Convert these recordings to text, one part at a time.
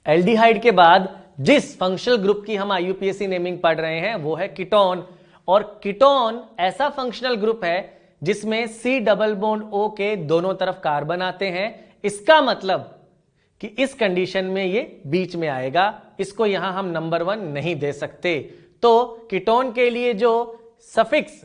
Aldehyde के बाद जिस फंक्शनल ग्रुप की हम आईयूपीएसी नेमिंग पढ़ रहे हैं वो है कीटोन। और कीटोन ऐसा फंक्शनल ग्रुप है जिसमें C डबल बॉन्ड O के दोनों तरफ कार्बन आते हैं। इसका मतलब कि इस कंडीशन में ये बीच में आएगा, इसको यहां हम नंबर 1 नहीं दे सकते। तो कीटोन के लिए जो सफिक्स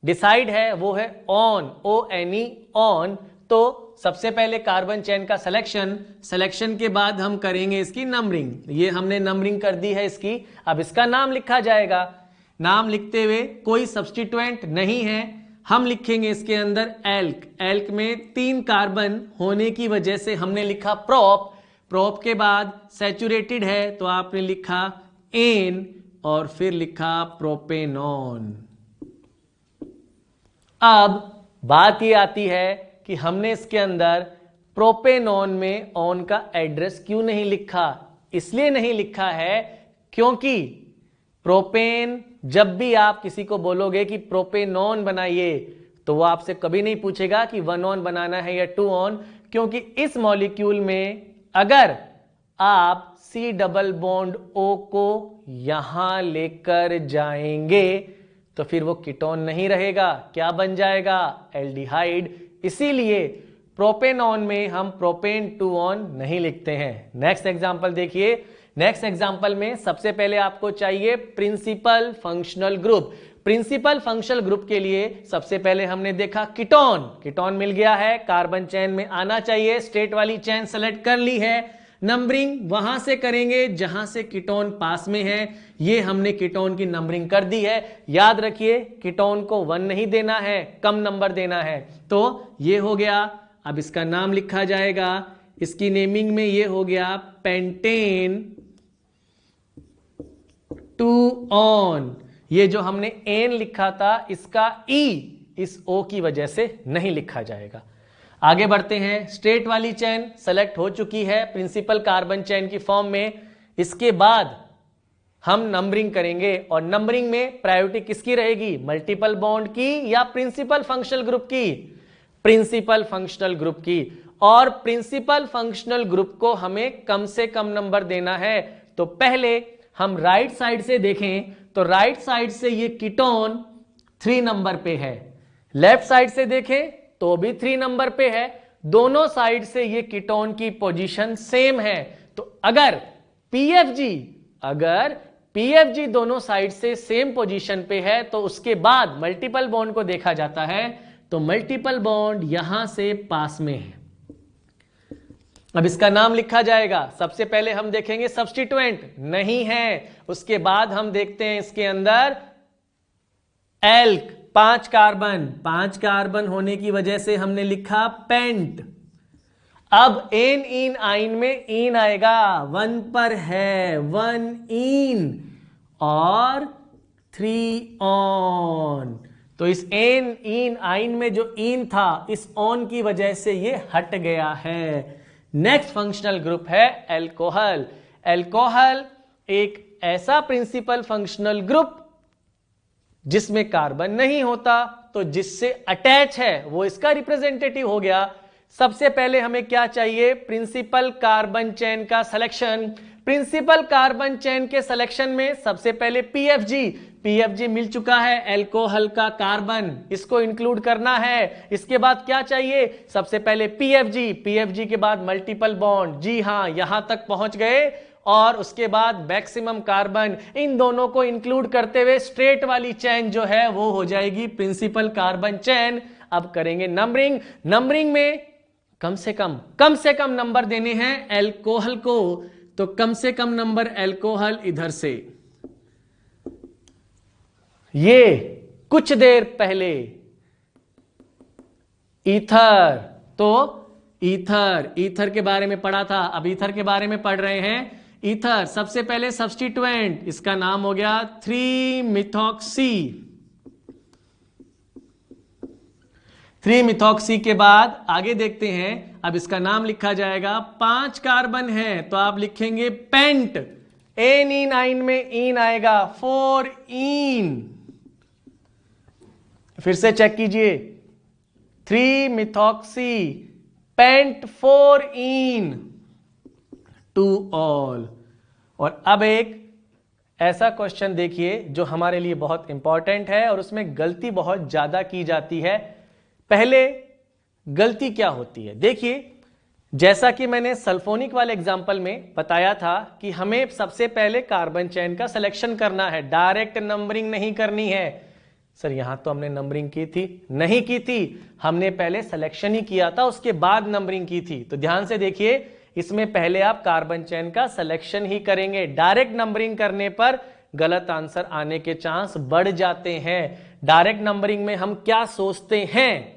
डिसाइड है वो है ऑन, ONE, ऑन। तो सबसे पहले कार्बन चेन का सिलेक्शन के बाद हम करेंगे इसकी नंबरिंग। ये हमने नंबरिंग कर दी है इसकी। अब इसका नाम लिखा जाएगा। नाम लिखते हुए कोई सब्स्टिट्यूएंट नहीं है, हम लिखेंगे इसके अंदर एल्क। एल्क में 3 कार्बन होने की वजह से हमने लिखा प्रोप। प्रोप के बाद सैचुरेटेड है तो आपने लिखा एन और फिर लिखा प्रोपेनॉन। अब बात ये आती है कि हमने इसके अंदर प्रोपेनॉन में ऑन का एड्रेस क्यों नहीं लिखा। इसलिए नहीं लिखा है क्योंकि प्रोपेन, जब भी आप किसी को बोलोगे कि प्रोपेनॉन बनाइए तो वो आपसे कभी नहीं पूछेगा कि 1 ऑन बनाना है या 2 ऑन, क्योंकि इस मॉलिक्यूल में अगर आप C डबल बॉन्ड O को यहां लेकर जाएंगे तो फिर वो कीटोन नहीं रहेगा, क्या बन जाएगा, एल्डिहाइड। इसीलिए प्रोपेनॉन में हम प्रोपेन 2 ऑन नहीं लिखते हैं। नेक्स्ट एग्जांपल देखिए। नेक्स्ट एग्जांपल में सबसे पहले आपको चाहिए principal functional group. Principal functional group के लिए सबसे पहले हमने देखा कीटोन। कीटोन मिल गया है, कार्बन चेन में आना चाहिए, स्ट्रेट वाली चेन सेलेक्ट कर ली है। नंबरिंग वहां से करेंगे जहां से कीटोन पास में है। ये हमने कीटोन की नंबरिंग कर दी है। याद रखिए कीटोन को 1 नहीं देना है, कम नंबर देना है। तो ये हो गया। अब इसका नाम लिखा जाएगा। इसकी नेमिंग में ये हो गया पेंटेन 2 ऑन। ये जो हमने एन लिखा था इसका ई इस ओ की वजह से नहीं लिखा जाएगा। आगे बढ़ते हैं। स्ट्रेट वाली चेन सेलेक्ट हो चुकी है प्रिंसिपल कार्बन चेन की फॉर्म में। इसके बाद हम नंबरिंग करेंगे और नंबरिंग में प्रायोरिटी किसकी रहेगी, मल्टीपल बॉन्ड की या प्रिंसिपल फंक्शनल ग्रुप की, प्रिंसिपल फंक्शनल ग्रुप की। और प्रिंसिपल फंक्शनल ग्रुप को हमें कम से कम नंबर देना है। तो पहले हम राइट साइड से देखें तो राइट साइड से ये कीटोन 3 नंबर पे है, लेफ्ट साइड से देखें तो भी 3 नंबर पे है। दोनों साइड से ये कीटोन की पोजीशन सेम है। तो अगर पीएफजी दोनों साइड से सेम पोजीशन पे है तो उसके बाद मल्टीपल बॉन्ड को देखा जाता है। तो मल्टीपल बॉन्ड यहां से पास में है। अब इसका नाम लिखा जाएगा। सबसे पहले हम देखेंगे सब्स्टिट्यूएंट नहीं है, उसके बाद हम देखते हैं इसके अंदर एल्क 5 कार्बन होने की वजह से हमने लिखा पेंट। अब एन इन आइन में इन आएगा, 1 पर है 1 इन और 3 ऑन। तो इस एन इन आइन में जो इन था इस ऑन की वजह से ये हट गया है। नेक्स्ट फंक्शनल ग्रुप है एल्कोहल। एल्कोहल एक ऐसा प्रिंसिपल फंक्शनल ग्रुप जिसमें कार्बन नहीं होता, तो जिससे अटैच है वो इसका रिप्रेजेंटेटिव हो गया। सबसे पहले हमें क्या चाहिए, प्रिंसिपल कार्बन चेन का सिलेक्शन। प्रिंसिपल कार्बन चेन के सिलेक्शन में सबसे पहले पीएफजी मिल चुका है, एल्कोहल का कार्बन, इसको इंक्लूड करना है। इसके बाद क्या चाहिए, सबसे पहले पीएफजी के बाद मल्टीपल बॉन्ड। जी हां, यहां तक पहुंच गए। और उसके बाद मैक्सिमम कार्बन, इन दोनों को इंक्लूड करते हुए स्ट्रेट वाली चेन जो है वो हो जाएगी प्रिंसिपल कार्बन चेन। अब करेंगे नंबरिंग में कम से कम नंबर देने हैं एल्कोहल को। तो कम से कम नंबर एल्कोहल इधर से, ये कुछ देर पहले ईथर, तो ईथर के बारे में पढ़ा था, अब ईथर के बारे में पढ़ रहे हैं। ईथर सबसे पहले सब्स्टिट्यूएंट, इसका नाम हो गया 3-मिथॉक्सी। 3-मिथॉक्सी के बाद आगे देखते हैं। अब इसका नाम लिखा जाएगा, 5 कार्बन है तो आप लिखेंगे पेंट। एन इन आइन में इन आएगा, 4 इन। फिर से चेक कीजिए, 3-मिथॉक्सी पेंट 4 इन टू ऑल। और अब एक ऐसा क्वेश्चन देखिए जो हमारे लिए बहुत इंपॉर्टेंट है और उसमें गलती बहुत ज्यादा की जाती है। पहले गलती क्या होती है देखिए, जैसा कि मैंने सल्फोनिक वाले एग्जाम्पल में बताया था कि हमें सबसे पहले कार्बन चेन का सिलेक्शन करना है, डायरेक्ट नंबरिंग नहीं करनी है। सर यहां तो हमने नंबरिंग की थी, नहीं की थी, हमने पहले सिलेक्शन ही किया था उसके बाद नंबरिंग की थी। तो ध्यान से देखिए, इसमें पहले आप कार्बन चेन का सिलेक्शन ही करेंगे। डायरेक्ट नंबरिंग करने पर गलत आंसर आने के चांस बढ़ जाते हैं। डायरेक्ट नंबरिंग में हम क्या सोचते हैं,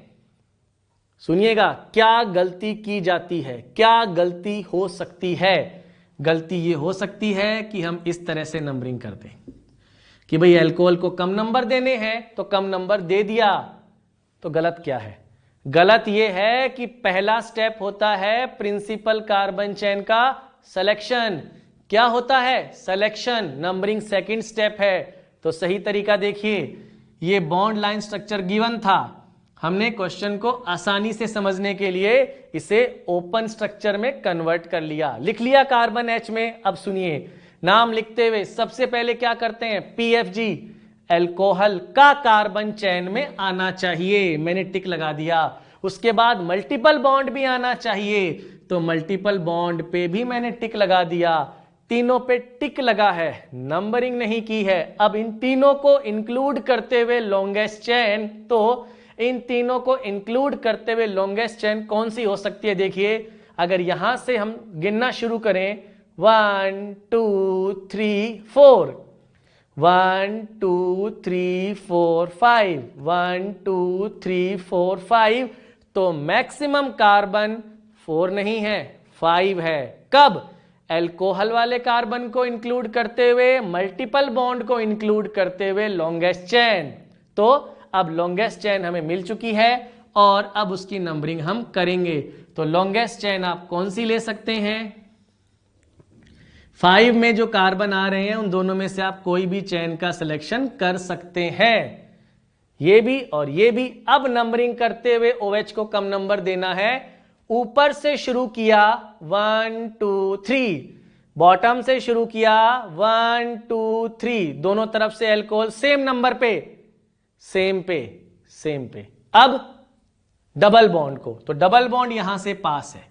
सुनिएगा, क्या गलती की जाती है, क्या गलती हो सकती है। गलती ये हो सकती है कि हम इस तरह से नंबरिंग कर दें कि भाई अल्कोहल को कम नंबर देने हैं तो कम नंबर दे दिया। तो गलत क्या है, गलत ये है कि पहला स्टेप होता है प्रिंसिपल कार्बन चेन का सिलेक्शन। क्या होता है, सिलेक्शन। नंबरिंग सेकंड स्टेप है। तो सही तरीका देखिए, ये बॉन्ड लाइन स्ट्रक्चर गिवन था, हमने क्वेश्चन को आसानी से समझने के लिए इसे ओपन स्ट्रक्चर में कन्वर्ट कर लिया, लिख लिया कार्बन एच में। अब सुनिए, नाम लिखते हुए सबसे पहले क्या करते हैं, पीएफजी, अल्कोहल का कार्बन चेन में आना चाहिए, मैंने टिक लगा दिया। उसके बाद मल्टीपल बॉन्ड भी आना चाहिए, तो मल्टीपल बॉन्ड पे भी मैंने टिक लगा दिया। तीनों पे टिक लगा है, नंबरिंग नहीं की है। अब इन तीनों को इंक्लूड करते हुए लॉन्गेस्ट चेन, तो इन तीनों को इंक्लूड करते हुए लॉन्गेस्ट चेन कौन सी हो सकती है देखिए, अगर यहां से हम गिनना शुरू करें 1 2 3 4, 1 2 3 4 5, 1 2 3 4 5, तो मैक्सिमम कार्बन 4 नहीं है 5 है। कब, अल्कोहल वाले कार्बन को इंक्लूड करते हुए, मल्टीपल बॉन्ड को इंक्लूड करते हुए लॉन्गेस्ट चेन। तो अब लॉन्गेस्ट चेन हमें मिल चुकी है और अब उसकी नंबरिंग हम करेंगे। तो लॉन्गेस्ट चेन आप कौन सी ले सकते हैं, 5 में जो कार्बन आ रहे हैं उन दोनों में से आप कोई भी चेन का सिलेक्शन कर सकते हैं, ये भी और ये भी। अब नंबरिंग करते हुए OH को कम नंबर देना है। ऊपर से शुरू किया 1 2 3, बॉटम से शुरू किया 1 2 3, दोनों तरफ से अल्कोहल सेम नंबर पे, सेम पे। अब डबल बॉन्ड को, तो डबल बॉन्ड यहां से पास है,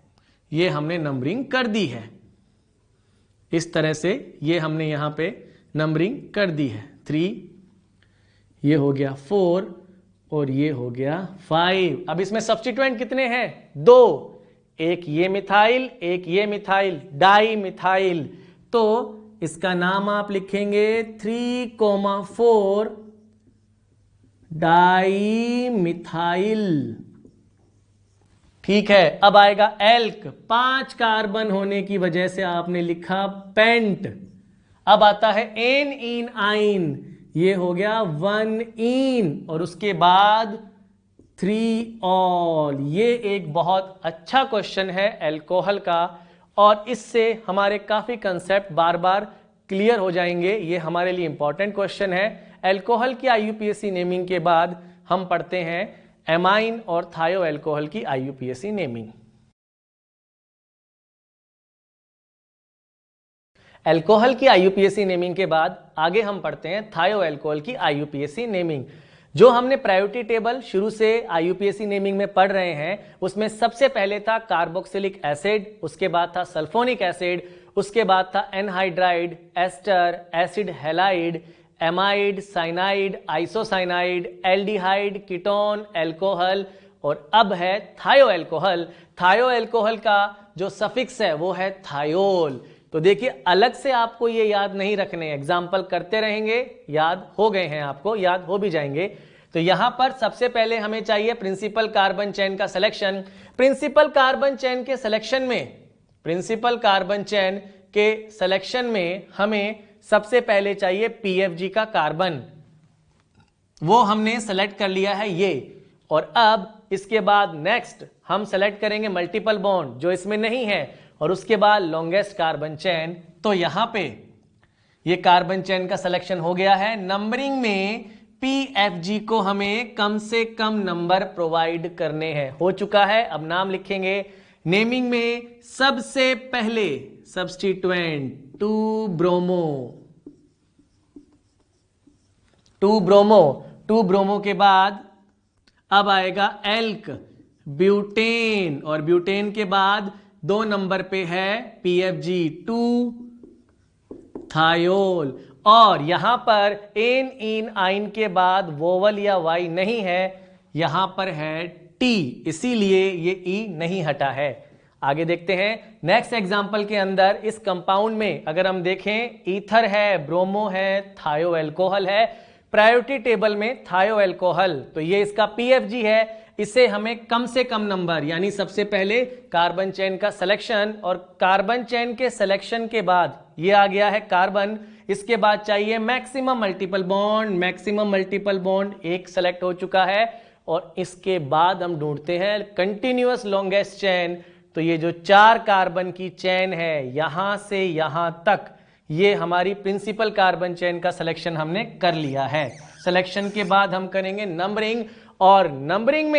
ये हमने नंबरिंग कर दी है इस तरह से, ये हमने यहां पे नंबरिंग कर दी है। 3, ये हो गया 4 और ये हो गया 5। अब इसमें सब्स्टिट्यूएंट कितने हैं, 2, एक ये मिथाइल, एक ये मिथाइल, डाई मिथाइल। तो इसका नाम आप लिखेंगे 3,4 डाई मिथाइल। ठीक है, अब आएगा एल्क, 5 कार्बन होने की वजह से आपने लिखा पेंट। अब आता है एन इन आइन, ये हो गया 1 इन, और उसके बाद 3 ऑल। ये एक बहुत अच्छा क्वेश्चन है अल्कोहल का, और इससे हमारे काफी कंसेप्ट बार बार क्लियर हो जाएंगे। ये हमारे लिए इंपॉर्टेंट क्वेश्चन है। अल्कोहल की IUPAC नेमिंग के बाद हम पढ़ते हैं एमाइन और थायो अल्कोहल की IUPAC नेमिंग। अल्कोहल की IUPAC नेमिंग के बाद आगे हम पढ़ते हैं थायो अल्कोहल की IUPAC नेमिंग। जो हमने प्रायोरिटी टेबल शुरू से IUPAC नेमिंग में पढ़ रहे हैं, उसमें सबसे पहले था कार्बोक्सिलिक एसिड, उसके बाद था सल्फोनिक एसिड, उसके बाद था anhydride, ester, acid halide, amide, cyanide, isocyanide, aldehyde, ketone, alcohol, और अब है थायो अल्कोहल। थायो अल्कोहल का जो सफिक्स है वो है थायोल। तो देखिए, अलग से आपको ये याद नहीं रखने, एग्जाम्पल करते रहेंगे, याद हो गए हैं आपको, याद हो भी जाएंगे। तो यहां पर सबसे पहले हमें चाहिए प्रिंसिपल कार्बन चेन का सिलेक्शन। प्रिंसिपल कार्बन चेन के सिलेक्शन में, प्रिंसिपल कार्बन चेन के सिलेक्शन में हमें सबसे पहले चाहिए PFG का कार्बन, वो हमने सेलेक्ट कर लिया है ये। और अब इसके बाद नेक्स्ट हम सेलेक्ट करेंगे मल्टीपल बॉन्ड, जो इसमें नहीं है, और उसके बाद लॉन्गेस्ट कार्बन चेन। तो यहां पे ये कार्बन चेन का सिलेक्शन हो गया है। नंबरिंग में PFG को हमें कम से कम नंबर प्रोवाइड करने हैं, हो चुका है। अब नाम लिखेंगे, नेमिंग में सबसे पहले सब्स्टिट्यूएंट 2 ब्रोमो, 2 ब्रोमो, 2 ब्रोमो के बाद अब आएगा एल्क, ब्यूटेन, और ब्यूटेन के बाद 2 नंबर पे है PFG 2 थायोल, और यहां पर एन इन आइन के बाद वोवल या वाई नहीं है, यहां पर है टी, इसीलिए ये ई नहीं हटा है। आगे देखते हैं नेक्स्ट एग्जांपल के अंदर इस कंपाउंड में अगर हम देखें ईथर है, ब्रोमो है, थायो अल्कोहल है, प्रायोरिटी टेबल में थायो अल्कोहल, तो ये इसका PFG है। इसे हमें कम से कम नंबर यानी सबसे पहले कार्बन चेन का सिलेक्शन, और कार्बन चेन के सिलेक्शन के बाद ये आ गया है कार्बन, इसके बाद चाहिए maximum multiple bond, maximum multiple bond एक सेलेक्ट हो चुका है, और इसके बाद हम ढूंढते हैं कंटिन्यूअस लॉन्गेस्ट चेन। तो ये जो 4 कार्बन की चेन है यहां से यहां तक, ये हमारी प्रिंसिपल कार्बन चेन का सिलेक्शन हमने कर लिया है। सिलेक्शन के बाद हम करेंगे नंबरिंग, और नंबरिंग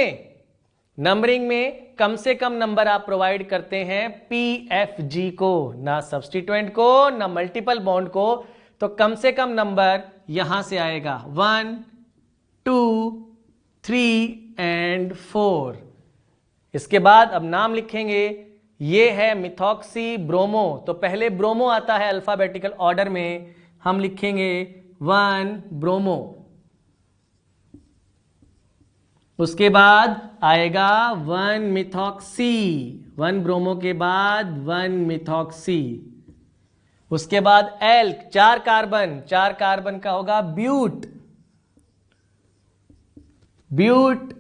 में कम से कम नंबर आप प्रोवाइड करते हैं PFG को, ना सब्स्टिट्यूएंट को ना मल्टीपल बॉन्ड को, तो कम से कम नंबर यहां से आएगा 1 2 3 एंड 4। इसके बाद अब नाम लिखेंगे, ये है मिथॉक्सी ब्रोमो, तो पहले ब्रोमो आता है अल्फाबेटिकल ऑर्डर में, हम लिखेंगे 1 ब्रोमो, उसके बाद आएगा 1 मिथॉक्सी, 1 ब्रोमो के बाद 1 मिथॉक्सी, उसके बाद एल्क 4 कार्बन का होगा ब्यूट, ब्यूट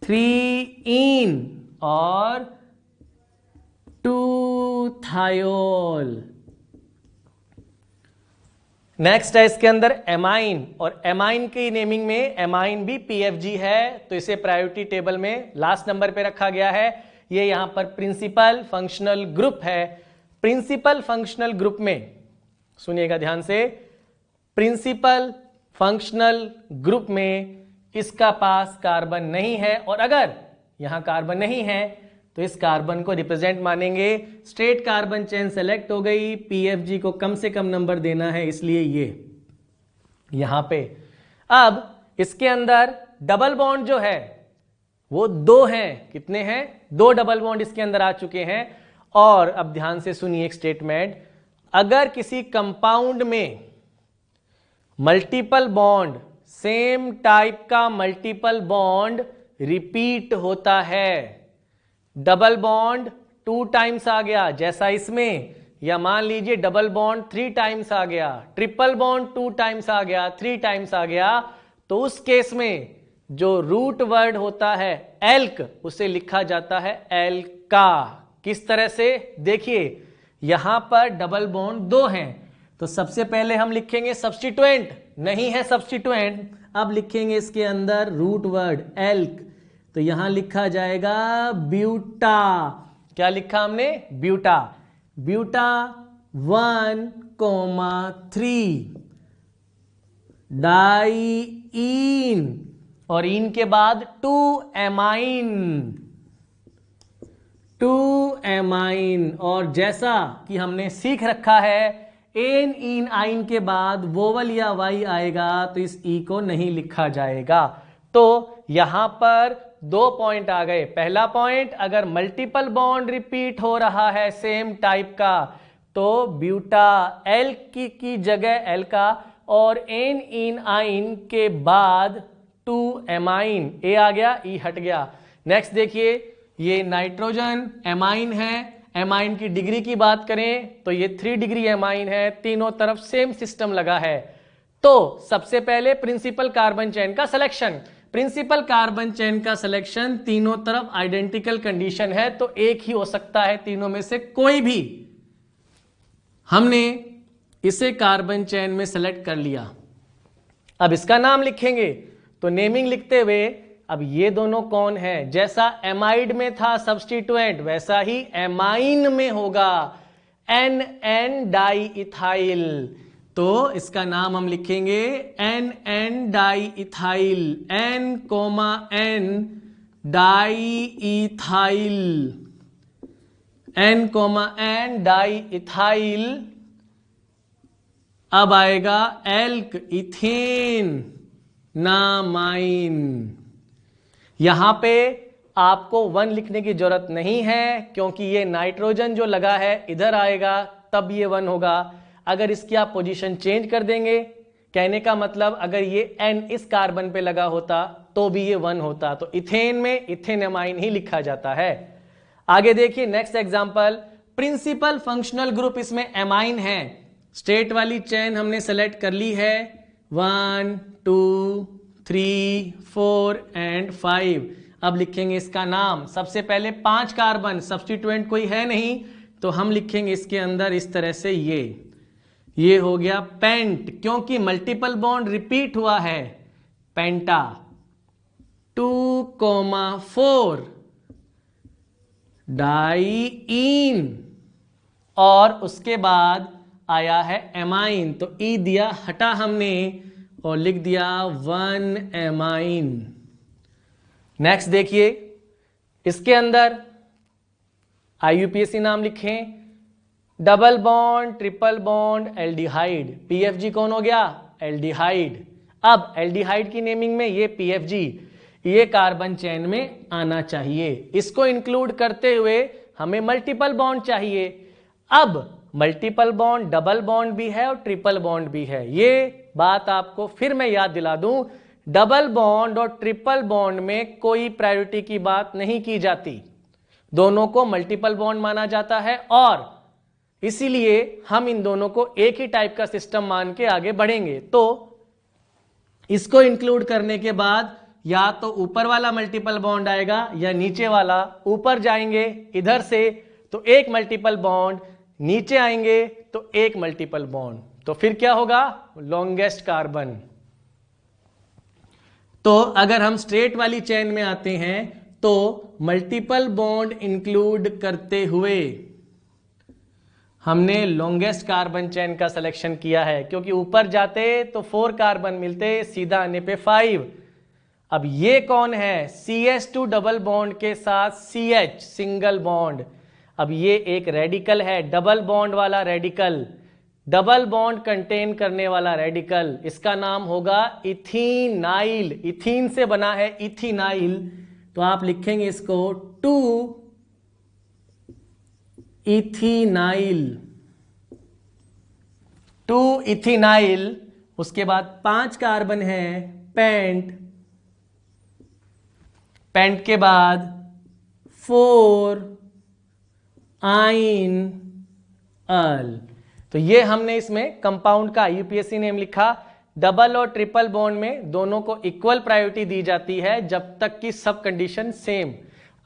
3 इन और 2 थायोल। नेक्स्ट है इसके अंदर एमाइन, और एमाइन की नेमिंग में एमाइन भी PFG है, तो इसे प्रायोरिटी टेबल में लास्ट नंबर पे रखा गया है। ये यहां पर प्रिंसिपल फंक्शनल ग्रुप है। प्रिंसिपल फंक्शनल ग्रुप में सुनिएगा ध्यान से, प्रिंसिपल फंक्शनल ग्रुप में इसका पास कार्बन नहीं है, और अगर यहां कार्बन नहीं है तो इस कार्बन को रिप्रेजेंट मानेंगे। स्ट्रेट कार्बन चेन सेलेक्ट हो गई, PFG को कम से कम नंबर देना है, इसलिए ये यहां पे। अब इसके अंदर डबल बॉन्ड जो है वो 2 हैं, कितने हैं? 2 डबल बॉन्ड इसके अंदर आ चुके हैं। और अब ध्यान से सुनिए एक स्टेटमेंट, अगर किसी कंपाउंड में मल्टीपल बॉन्ड, सेम टाइप का मल्टीपल बॉन्ड रिपीट होता है, डबल बॉन्ड 2 टाइम्स आ गया जैसा इसमें, या मान लीजिए डबल बॉन्ड 3 टाइम्स आ गया, ट्रिपल बॉन्ड 2 टाइम्स आ गया, 3 टाइम्स आ गया, तो उस केस में जो रूट वर्ड होता है एल्क, उसे लिखा जाता है एल्का। किस तरह से? देखिए यहां पर डबल बॉन्ड 2 हैं, तो सबसे पहले हम लिखेंगे सब्स्टिट्यूएंट, नहीं है सब्स्टिट्यूएंट, अब लिखेंगे इसके अंदर रूट वर्ड एल्क, तो यहां लिखा जाएगा ब्यूटा। क्या लिखा हमने? ब्यूटा। ब्यूटा 1,3 डाईइन, और इन के बाद 2 एमाइन, 2 एमाइन। और जैसा कि हमने सीख रखा है, एन इन आइन के बाद वोवल या वाई आएगा तो इस ई को नहीं लिखा जाएगा। तो यहां पर 2 पॉइंट आ गए। पहला पॉइंट, अगर मल्टीपल बॉन्ड रिपीट हो रहा है सेम टाइप का, तो ब्यूटा एल्क की जगह एल्का, और एन इन आइन के बाद 2 एमाइन, ए आ गया, ई हट गया। नेक्स्ट देखिए, ये नाइट्रोजन एमाइन है, एमाइन की डिग्री की बात करें तो ये 3 डिग्री एमाइन है, तीनों तरफ सेम सिस्टम लगा है। तो सबसे पहले प्रिंसिपल कार्बन चेन का सिलेक्शन, प्रिंसिपल कार्बन चेन का सिलेक्शन, तीनों तरफ आइडेंटिकल कंडीशन है, तो एक ही हो सकता है तीनों में से कोई भी। हमने इसे कार्बन चेन में सेलेक्ट कर लिया, अब इसका नाम लिखेंगे, तो नेमिंग लिखते हुए, अब ये दोनों कौन है? जैसा एमाइड में था सब्स्टिट्यूएंट, वैसा ही एमाइन में होगा, NN डाई इथाइल, तो इसका नाम हम लिखेंगे NN di ethyl, N, N di ethyl, N, di ethyl, अब आएगा एल्क इथेन नामाइन। यहां पे आपको 1 लिखने की जरूरत नहीं है क्योंकि ये नाइट्रोजन जो लगा है इधर आएगा तब ये 1 होगा। अगर इसकी आप पोजीशन चेंज कर देंगे, कहने का मतलब अगर ये N इस कार्बन पे लगा होता तो भी ये 1 होता, तो इथेन में इथेनमाइन ही लिखा जाता है। आगे देखिए next example, principal functional group इसमें एमाइन है। स्टेट वाली चेन हमने सेलेक्ट कर ली है 1, 2, 3, 4 एंड 5। अब लिखेंगे इसका नाम। सबसे पहले 5 कार्बन, सब्स्टिट्यूएंट कोई है नहीं तो हम लिखेंगे इसके अंदर इस तरह से ये हो गया पेंट, क्योंकि मल्टीपल बॉन्ड रिपीट हुआ है पेंटा। 2,4 डाईइन और उसके बाद आया है एमाइन, तो ई दिया हटा हमने और लिख दिया 1 एमाइन। नेक्स्ट देखिए इसके अंदर IUPAC नाम लिखें, double bond, triple bond, aldehyde. PFG कौन हो गया? एल्डिहाइड। अब एल्डिहाइड की नेमिंग में ये PFG, ये कार्बन चेन में आना चाहिए। इसको इंक्लूड करते हुए हमें मल्टीपल बॉन्ड चाहिए। अब मल्टीपल बॉन्ड डबल बॉन्ड भी है और ट्रिपल बॉन्ड भी है। ये बात आपको फिर मैं याद दिला दूं, डबल बॉन्ड और ट्रिपल बॉन्ड में कोई प्रायोरिटी की बात नहीं की जाती, दोनों को मल्टीपल बॉन्ड माना जाता है और इसीलिए हम इन दोनों को एक ही टाइप का सिस्टम मान के आगे बढ़ेंगे। तो इसको इंक्लूड करने के बाद या तो ऊपर वाला मल्टीपल बॉन्ड आएगा या नीचे वाला। ऊपर जाएंगे इधर से तो एक मल्टीपल बॉन्ड, नीचे आएंगे तो एक मल्टीपल बॉन्ड, तो फिर क्या होगा? Longest carbon. तो अगर हम स्ट्रेट वाली चेन में आते हैं तो मल्टीपल बॉन्ड इंक्लूड करते हुए हमने लॉन्गेस्ट कार्बन चेन का सिलेक्शन किया है, क्योंकि ऊपर जाते तो 4 कार्बन मिलते, सीधा आने पे 5। अब ये कौन है? CH2 डबल बॉन्ड के साथ CH सिंगल बॉन्ड। अब ये एक रेडिकल है, डबल बॉन्ड वाला रेडिकल, डबल बॉन्ड कंटेन करने वाला रेडिकल। इसका नाम होगा इथीनाइल। इथीन से बना है इथीनाइल, तो आप लिखेंगे इसको 2 इथीनाइल। 2 इथीनाइल। उसके बाद 5 कार्बन है पेंट, पेंट के बाद 4 आइन अल। तो ये हमने इसमें कंपाउंड का IUPAC नेम लिखा। डबल और ट्रिपल बॉन्ड में दोनों को इक्वल प्रायोरिटी दी जाती है जब तक कि सब कंडीशन सेम।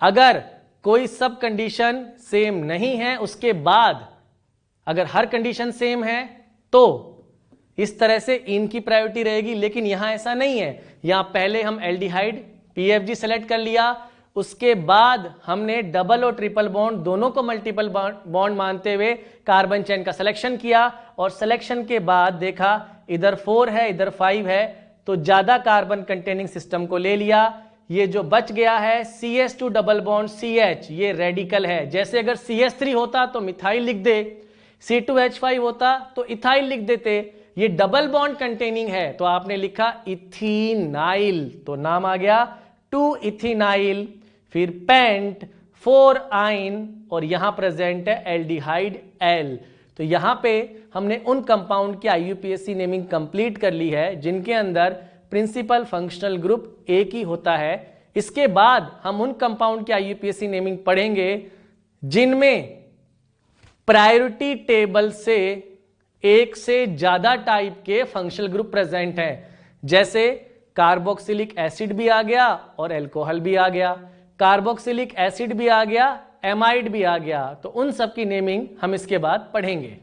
अगर कोई सब कंडीशन सेम नहीं है, उसके बाद अगर हर कंडीशन सेम है तो इस तरह से इनकी प्रायोरिटी रहेगी, लेकिन यहां ऐसा नहीं है। यहां पहले हम एल्डिहाइड PFG सेलेक्ट कर लिया, उसके बाद हमने डबल और ट्रिपल बॉन्ड दोनों को मल्टीपल बॉन्ड मानते हुए कार्बन चेन का सिलेक्शन किया और सिलेक्शन के बाद देखा इधर 4 है इधर 5 है, तो ज्यादा कार्बन कंटेनिंग सिस्टम को ले लिया। ये जो बच गया है CH2 डबल बॉन्ड CH, ये रेडिकल है। जैसे अगर CH3 होता तो मिथाइल लिख दे, C2H5 होता तो इथाइल लिख देते। ये डबल बॉन्ड कंटेनिंग है तो आपने लिखा इथीनाइल, तो नाम आ गया 2 इथीनाइल। फिर पेंट, 4 आइन और यहां प्रेजेंट है एल्डिहाइड L। तो यहां पे हमने उन कंपाउंड की IUPAC नेमिंग कंप्लीट कर ली है जिनके अंदर प्रिंसिपल फंक्शनल ग्रुप एक ही होता है। इसके बाद हम उन कंपाउंड की IUPAC नेमिंग पढ़ेंगे जिनमें प्रायोरिटी टेबल से एक से ज्यादा टाइप के फंक्शनल ग्रुप प्रेजेंट हैं, जैसे कार्बोक्सिलिक एसिड भी आ गया और अल्कोहल भी आ गया, कार्बोक्सिलिक एसिड भी आ गया, एमाइड भी आ गया। तो उन सब की नेमिंग हम इसके बाद पढ़ेंगे।